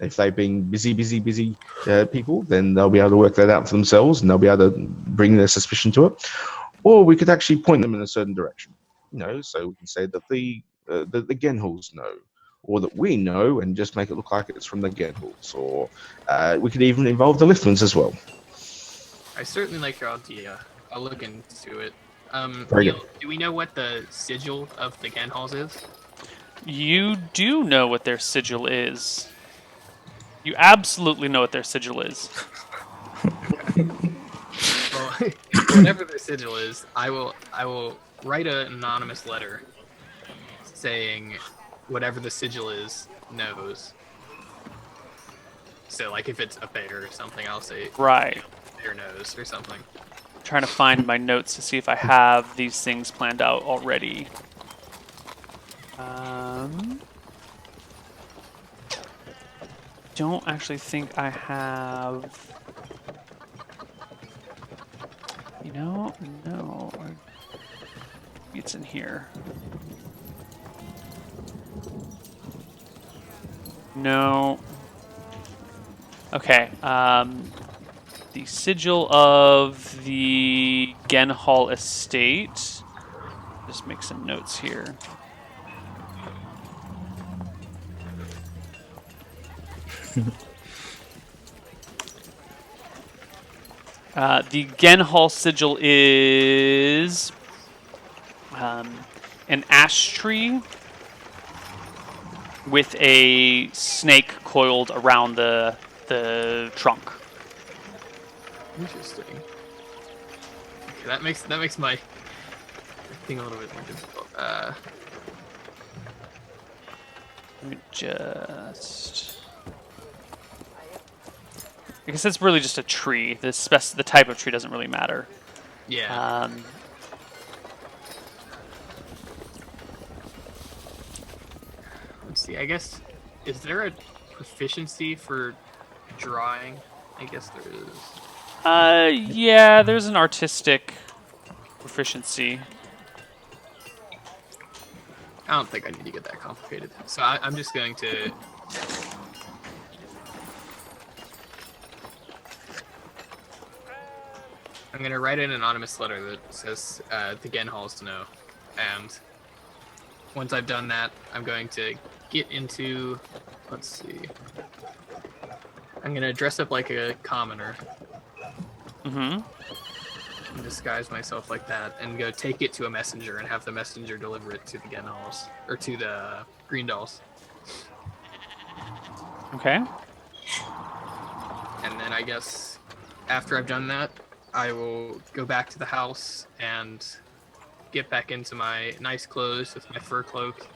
If they've been busy people, then they'll be able to work that out for themselves, and they'll be able to bring their suspicion to it. Or we could actually point them in a certain direction. So we can say that the Genhools know, or that we know, and just make it look like it's from the Genhools. Or we could even involve the Liftmans as well. I certainly like your idea. I'll look into it. Very Neil, good. do we know what the sigil of the Genhalls is? You do know what their sigil is. You absolutely know what their sigil is. Well, whatever their sigil is, I will write an anonymous letter saying whatever the sigil is knows. So like if it's a bear or something, I'll say Right. bear knows or something. Trying to find my notes to see if I have these things planned out already. Don't actually think I have. No. It's in here. No. Okay. The sigil of the Genhall estate. Just make some notes here. The Genhall sigil is an ash tree with a snake coiled around the trunk. Interesting. Okay, that makes my thing a little bit more difficult. Let me just. I guess it's really just a tree. The type of tree doesn't really matter. Yeah. Let's see. I guess is there a proficiency for drawing? I guess there is. Yeah, there's an artistic proficiency. I don't think I need to get that complicated. So I'm just going to. I'm going to write an anonymous letter that says the Genhalls know. And once I've done that, I'm going to get into. Let's see. I'm gonna dress up like a commoner Mm-hmm. and disguise myself like that, and go take it to a messenger and have the messenger deliver it to the Genhalls or to the Green Dolls. Okay. And then I guess after I've done that, I will go back to the house and get back into my nice clothes with my fur cloak.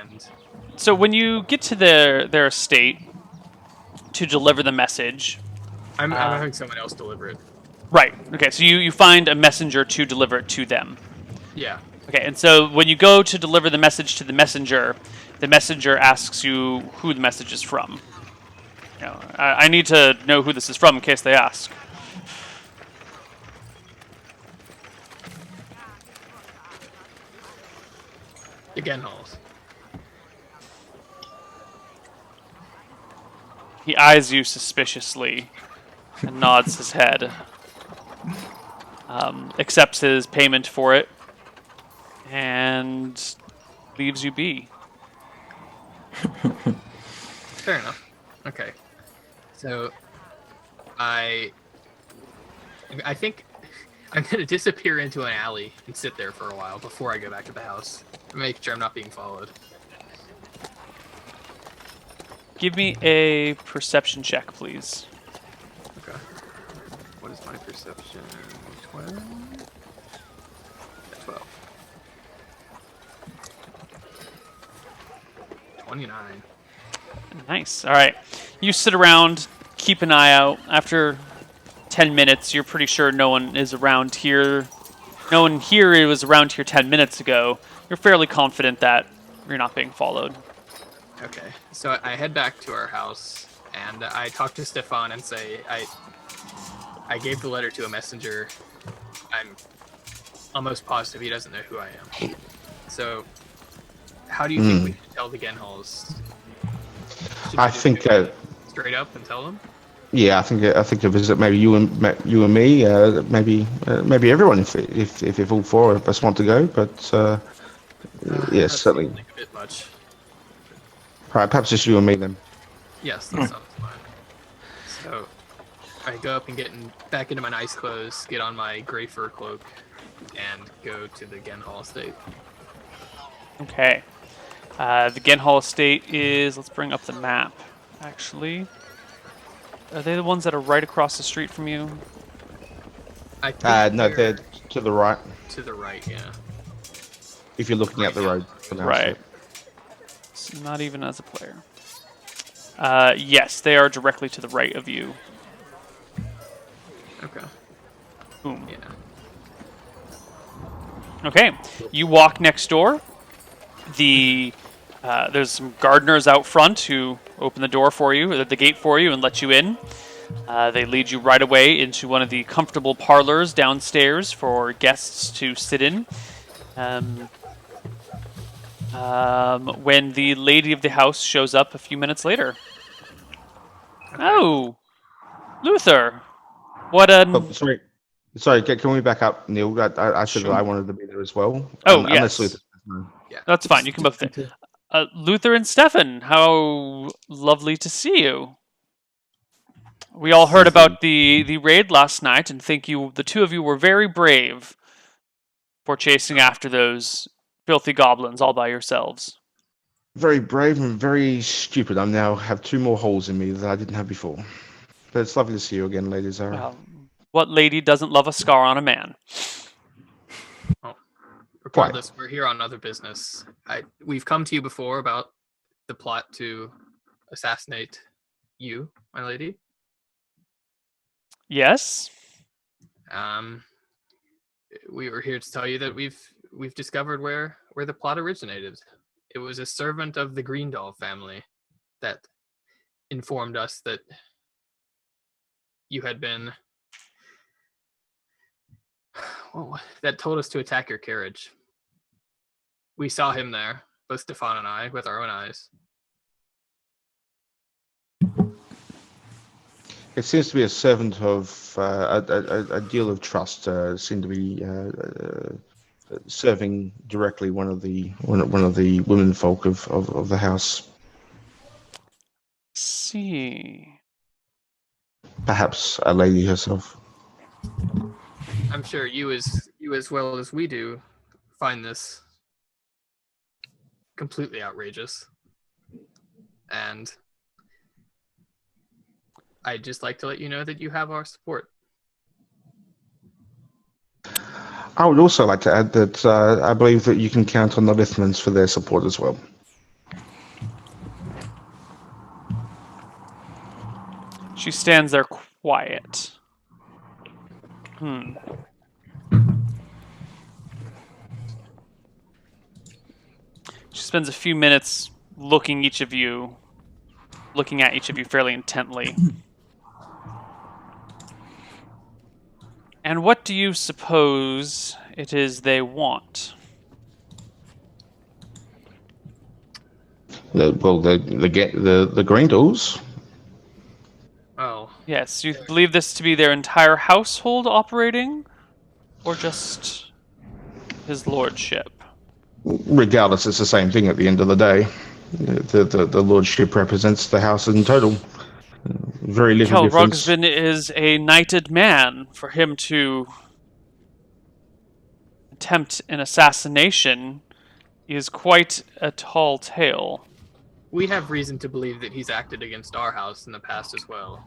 And So when you get to their estate to deliver the message, I'm having someone else deliver it. right? Okay, so you find a messenger to deliver it to them. Yeah. Okay, and so when you go to deliver the message to the messenger asks you who the message is from. You know, I need to know who this is from in case they ask. The Genhalls. He eyes you suspiciously and nods his head. Accepts his payment for it and leaves you be. Fair enough. Okay. So I think I'm gonna disappear into an alley and sit there for a while before I go back to the house. Make sure I'm not being followed. Give me a perception check, please. Okay. What is my perception? 12? 12. 29. Nice. All right. You sit around, keep an eye out. After 10 minutes, you're pretty sure no one is around here. No one here was around here 10 minutes ago. You're fairly confident that you're not being followed. Okay. So I head back to our house and I talk to Stefan and say I gave the letter to a messenger. I'm almost positive he doesn't know who I am. So how do you think we should tell the Genhalls? Should I we just think, do it straight up and tell them? yeah, I think a visit, maybe you and me, maybe everyone, if all four of us want to go. But yes, That certainly. seems like a bit much. Right, perhaps just you and me then. Yes, that sounds fine. So I go up and get back into my nice clothes, get on my gray fur cloak, and go to the Genhall estate. Okay. The Genhall estate is... Let's bring up the map, actually. Are they the ones that are right across the street from you? I think No, they're to the right. to the right, yeah. If you're looking at the road. from the outside. Right. So not even as a player. Yes, they are directly to the right of you. Okay. Boom. Yeah. Okay, you walk next door. There's some gardeners out front who open the door for you, or the gate for you, and let you in. They lead you right away into one of the comfortable parlors downstairs for guests to sit in. When the lady of the house shows up a few minutes later. Okay. Oh, Luther! What a... Oh, sorry. Can we back up, Neil? I said Sure. that I wanted to be there as well. Oh, Unless yes. Luther says no. Yeah. That's fine. You can both stay. Luther and Stefan, how lovely to see you. We all heard about the raid last night and think the two of you were very brave for chasing after those filthy goblins all by yourselves. Very brave and very stupid. I now have 2 more holes in me that I didn't have before. But it's lovely to see you again, Lady Zara. Well, what lady doesn't love a scar on a man? Regardless, we're here on other business. We've come to you before about the plot to assassinate you, my lady. Yes? We were here to tell you that we've discovered where the plot originated. It was a servant of the Greendoll family that informed us that you had been... Well, that told us to attack your carriage. We saw him there, both Stefan and I, with our own eyes. It seems to be a servant of a deal of trust. Seem to be serving directly one of the women folk of the house. See. perhaps a lady herself. I'm sure you as well as we do find this completely outrageous. And I'd just like to let you know that you have our support. I would also like to add that I believe that you can count on the Lithmans for their support as well. She stands there quiet. She spends a few minutes looking at each of you fairly intently. And what do you suppose it is they want? The Grindles. Oh, Yes, you believe this to be their entire household operating? Or just his lordship? Regardless, it's the same thing at the end of the day. The lordship represents the house in total. Very little Kel difference. Rugsbin is a knighted man. For him to attempt an assassination is quite a tall tale. we have reason to believe that he's acted against our house in the past as well.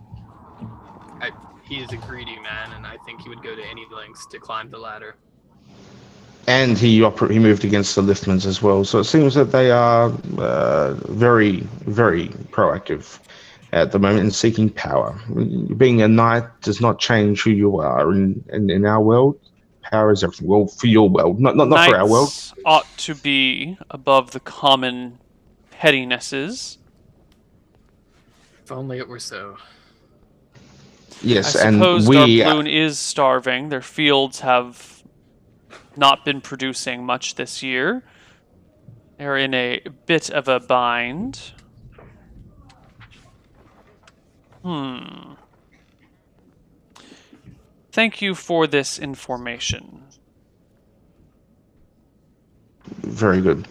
He is a greedy man, and I think he would go to any lengths to climb the ladder. And he moved against the Lithmans as well. So it seems that they are very, very proactive at the moment in seeking power. Being a knight does not change who you are. In our world, power is everything. Well, for your world, not for our world. Knights ought to be above the common pettinesses. If only it were so. Yes, I and suppose we. Darbloon is starving. Their fields have not been producing much this year. They're in a bit of a bind. Thank you for this information. Very good.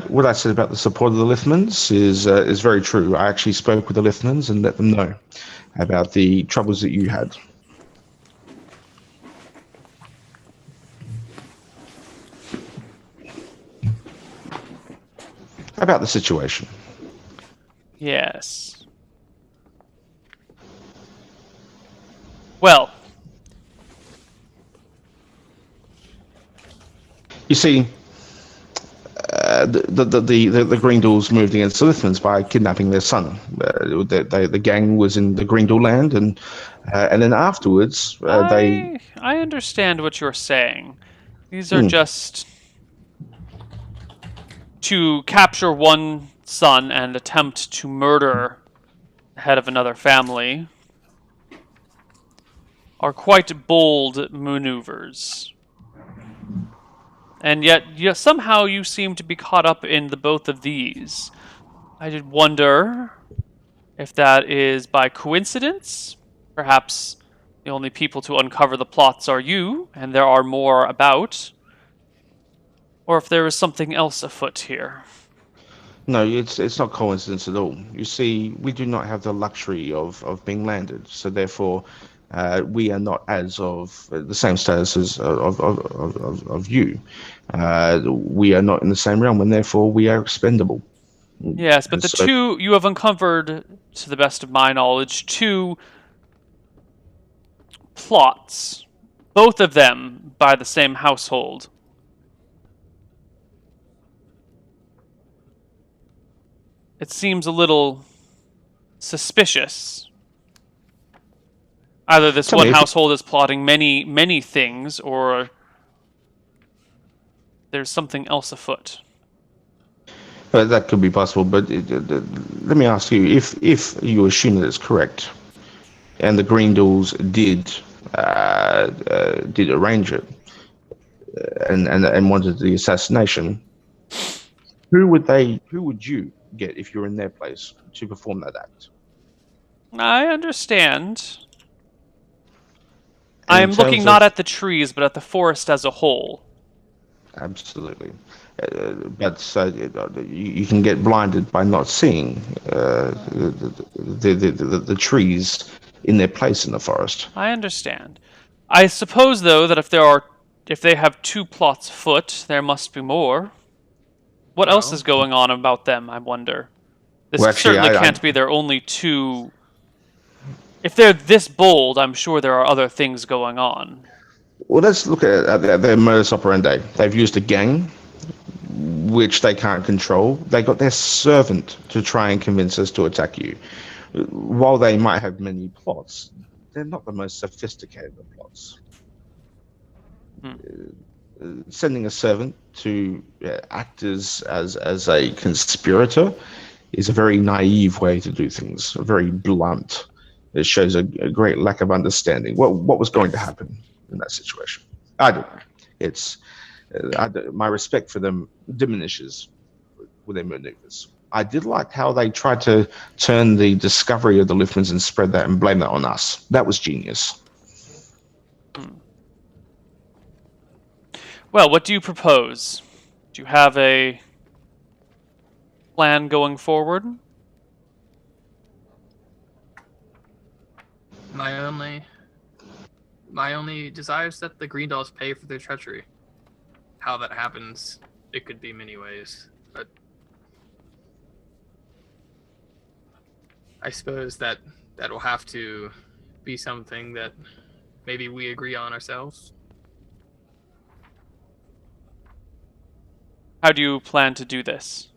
What I said about the support of the Lithmans is very true. I actually spoke with the Lithmans and let them know about the troubles that you had. About the situation. Yes. Well, You see, the Greendals moved against the Lithmans by kidnapping their son. The gang was in the Greendal land, and then afterwards they. I understand what you're saying. These are just to capture one son and attempt to murder the head of another family are quite bold maneuvers. And yet, somehow you seem to be caught up in the both of these. I did wonder if that is by coincidence. Perhaps the only people to uncover the plots are you, and there are more about. Or if there is something else afoot here. No, it's not coincidence at all. You see, we do not have the luxury of being landed, so therefore we are not as of the same status as of you. We are not in the same realm, and therefore we are expendable. Yes, but two you have uncovered, to the best of my knowledge, two plots, both of them by the same household. It seems a little suspicious. Either this one household is plotting many, many things, or there's something else afoot. That could be possible, but let me ask you: if you assume that it's correct, and the Greendals did arrange it, and wanted the assassination, who would you get if you're in their place to perform that act? I understand. I am looking not at the trees, but at the forest as a whole. Absolutely. But you can get blinded by not seeing the trees in their place in the forest. I understand. I suppose, though, that if they have 2 plots afoot, there must be more. What else Well, is going on about them, I wonder? This Well, actually, certainly I can't be their only 2. If they're this bold, I'm sure there are other things going on. well, let's look at their modus operandi. They've used a gang, which they can't control. They got their servant to try and convince us to attack you. While they might have many plots, they're not the most sophisticated of plots. Sending a servant to act as a conspirator is a very naive way to do things, very blunt. It shows a great lack of understanding. What was going to happen in that situation? I don't know. It's my respect for them diminishes with their maneuvers. I did like how they tried to turn the discovery of the Liftmans and spread that and blame that on us. That was genius. Well, what do you propose? Do you have a plan going forward? my only desire is that the Green Dolls pay for their treachery. How that happens, it could be many ways, but I suppose that will have to be something that maybe we agree on ourselves. How do you plan to do this?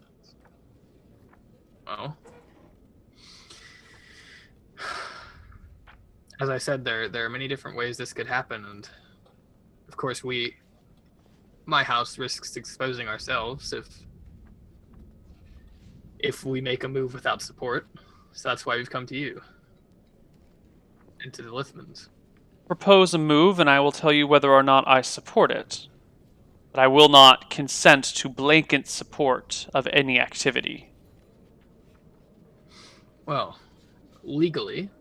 Well, as I said, there are many different ways this could happen, and of course my house risks exposing ourselves if we make a move without support. So that's why we've come to you and to the Lithmans. Propose a move, and I will tell you whether or not I support it. But I will not consent to blanket support of any activity. Well, legally,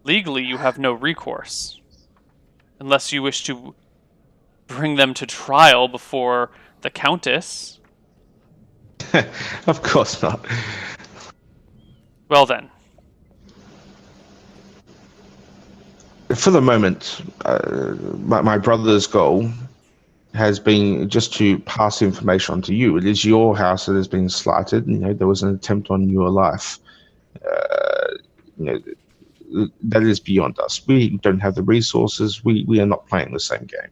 Legally, you have no recourse. Unless you wish to bring them to trial before the Countess. Of course not. Well then. For the moment, my brother's goal has been just to pass information on to you. It is your house that has been slighted. There was an attempt on your life. That is beyond us. We don't have the resources. We are not playing the same game.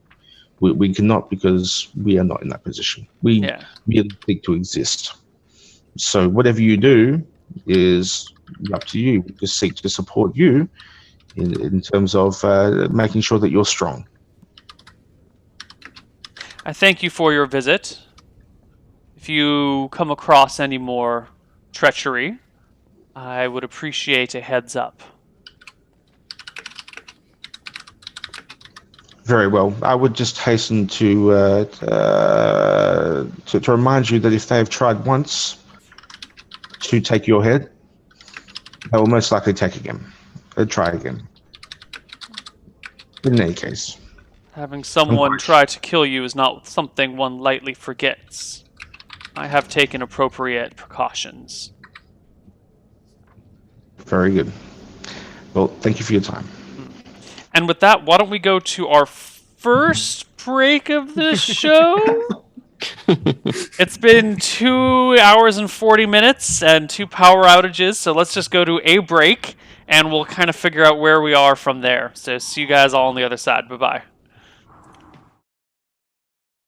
We cannot, because we are not in that position. We merely seek to exist. So whatever you do is up to you. We just seek to support you in terms of making sure that you're strong. I thank you for your visit. If you come across any more treachery, I would appreciate a heads up. Very well. I would just hasten to remind you that if they have tried once to take your head, they will most likely take again. Try again. In any case. Having someone try to kill you is not something one lightly forgets. I have taken appropriate precautions. Very good. Well, thank you for your time. And with that, why don't we go to our first break of the show? It's been 2 hours and 40 minutes and 2 power outages, so let's just go to a break, and we'll kind of figure out where we are from there. So see you guys all on the other side. Bye-bye.